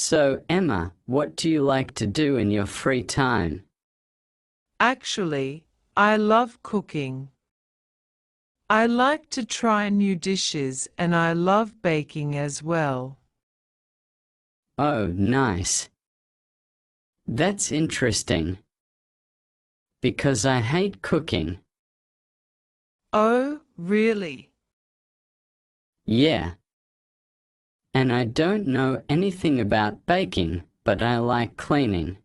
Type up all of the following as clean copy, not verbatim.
So, Emma, what do you like to do in your free time? Actually, I love cooking. I like to try new dishes and I love baking as well. Oh, nice. That's interesting. Because I hate cooking. Oh, really? Yeah. And I don't know anything about baking, but I like cleaning.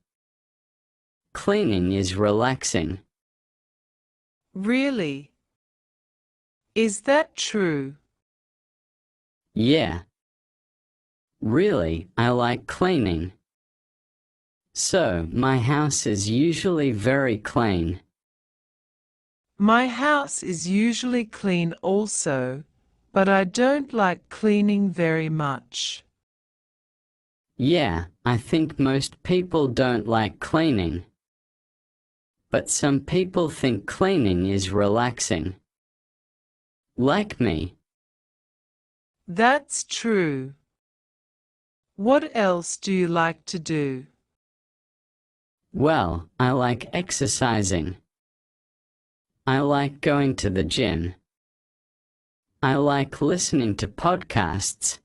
Cleaning is relaxing. Really? Is that true? Yeah. Really, I like cleaning. So, my house is usually very clean. My house is usually clean also, but I don't like cleaning very much. Yeah, I think most people don't like cleaning. But some people think cleaning is relaxing. Like me. That's true. What else do you like to do? Well, I like exercising. I like going to the gym. I like listening to podcasts.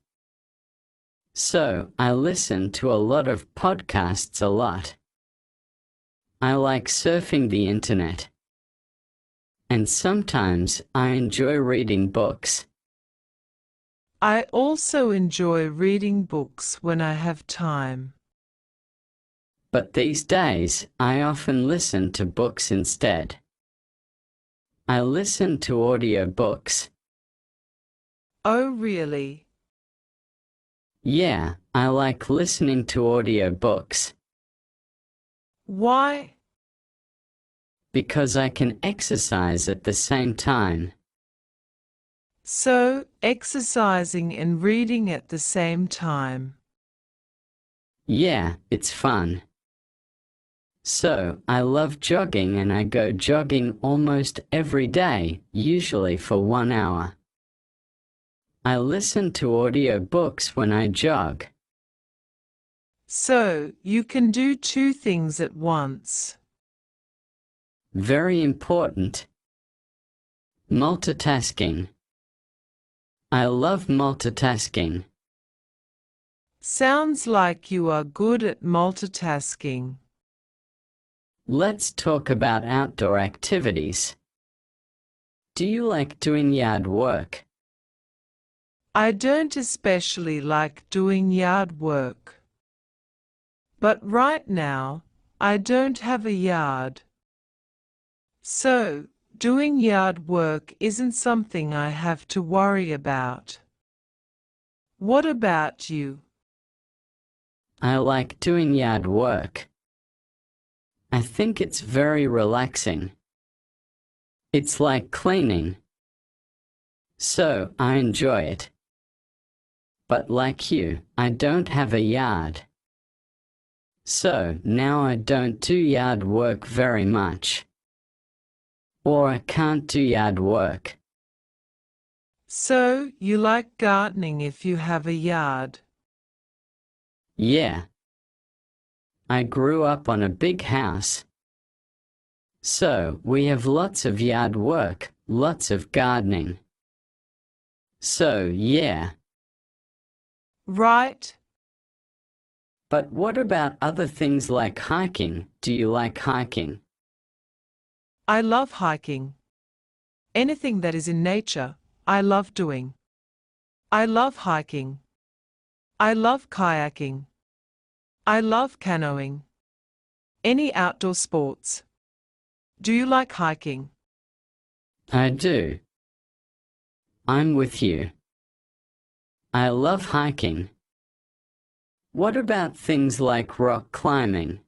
So, I listen to a lot of podcasts a lot. I like surfing the internet. And sometimes I enjoy reading books. I also enjoy reading books when I have time. But these days, I often listen to books instead. I listen to audiobooks. Oh, really? Yeah, I like listening to audiobooks. Why? Because I can exercise at the same time. So, exercising and reading at the same time. Yeah, it's fun. So, I love jogging and I go jogging almost every day, usually for 1 hour. I listen to audiobooks when I jog. So, you can do two things at once. Very important. Multitasking. I love multitasking. Sounds like you are good at multitasking. Let's talk about outdoor activities. Do you like doing yard work? I don't especially like doing yard work. But right now, I don't have a yard. So, doing yard work isn't something I have to worry about. What about you? I like doing yard work. I think it's very relaxing. It's like cleaning. So, I enjoy it. But like you, I don't have a yard. So, now I don't do yard work very much. Or I can't do yard work. So, you like gardening if you have a yard. Yeah. I grew up on a big house. So, we have lots of yard work, lots of gardening. So, yeah. Right? But what about other things like hiking? Do you like hiking? I love hiking. Anything that is in nature, I love doing. I love hiking. I love kayaking. I love canoeing. Any outdoor sports. Do you like hiking? I do. I'm with you. I love hiking. What about things like rock climbing?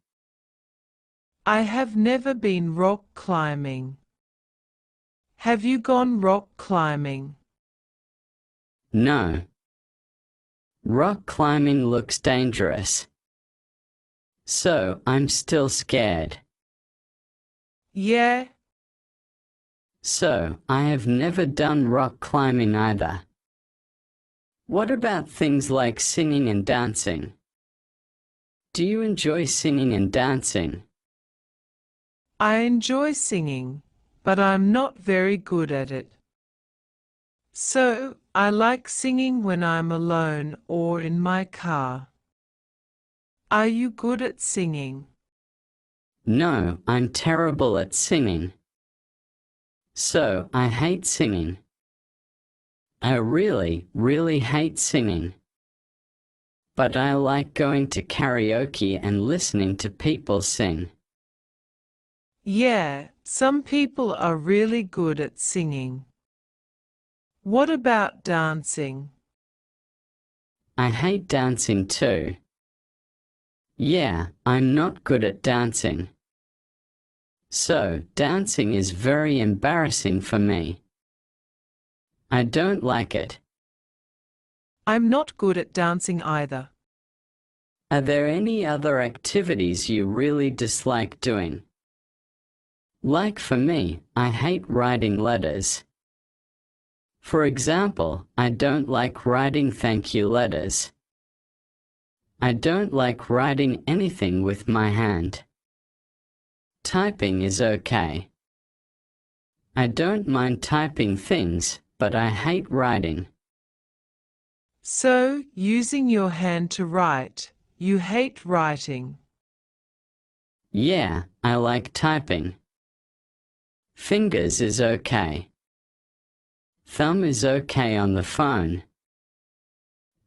I have never been rock climbing. Have you gone rock climbing? No. Rock climbing looks dangerous. So, I'm still scared. Yeah, So, I have never done rock climbing either. What about things like singing and dancing? Do you enjoy singing and dancing? I enjoy singing, but I'm not very good at it. So, I like singing when I'm alone or in my car. Are you good at singing? No, I'm terrible at singing. So, I hate singing. I really, really hate singing. But I like going to karaoke and listening to people sing. Yeah, some people are really good at singing. What about dancing? I hate dancing too. Yeah, I'm not good at dancing. So, dancing is very embarrassing for me. I don't like it. I'm not good at dancing either. Are there any other activities you really dislike doing? Like for me, I hate writing letters. For example, I don't like writing thank you letters. I don't like writing anything with my hand. Typing is okay. I don't mind typing things, but I hate writing. So, using your hand to write, you hate writing. Yeah, I like typing. Fingers is okay. Thumb is okay on the phone.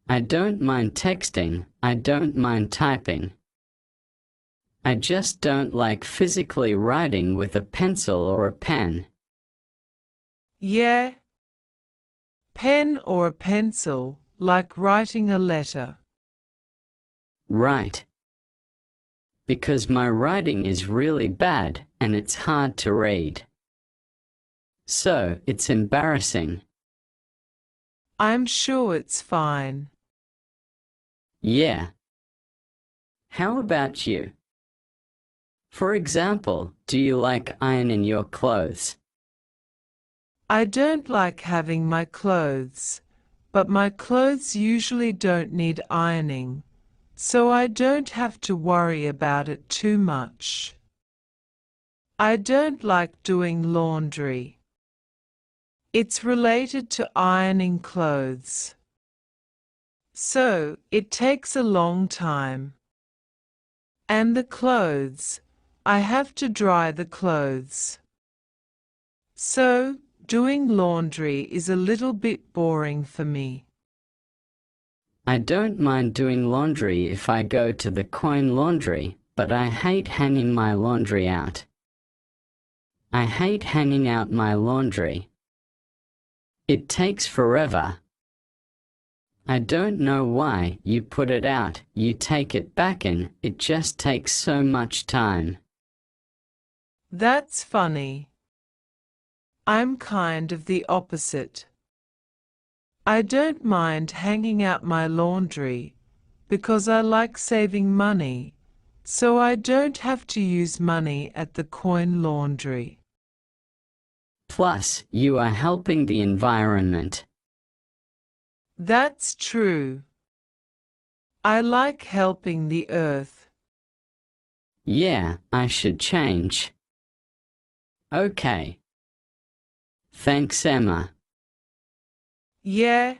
I don't mind texting, I don't mind typing. I just don't like physically writing with a pencil or a pen. Yeah. Pen or a pencil, like writing a letter. Right. Because my writing is really bad and it's hard to read. So, it's embarrassing. I'm sure it's fine. Yeah. How about you? For example, do you like ironing your clothes? I don't like having my clothes, but my clothes usually don't need ironing, so I don't have to worry about it too much. I don't like doing laundry. It's related to ironing clothes. So, it takes a long time. And the clothes, I have to dry the clothes. So, doing laundry is a little bit boring for me. I don't mind doing laundry if I go to the coin laundry, but I hate hanging my laundry out. I hate hanging out my laundry. It takes forever. I don't know why you put it out, you take it back in, it just takes so much time. That's funny. I'm kind of the opposite. I don't mind hanging out my laundry because I like saving money, so I don't have to use money at the coin laundry. Plus, you are helping the environment. That's true. I like helping the earth. Yeah, I should change. Okay. Thanks, Emma. Yeah,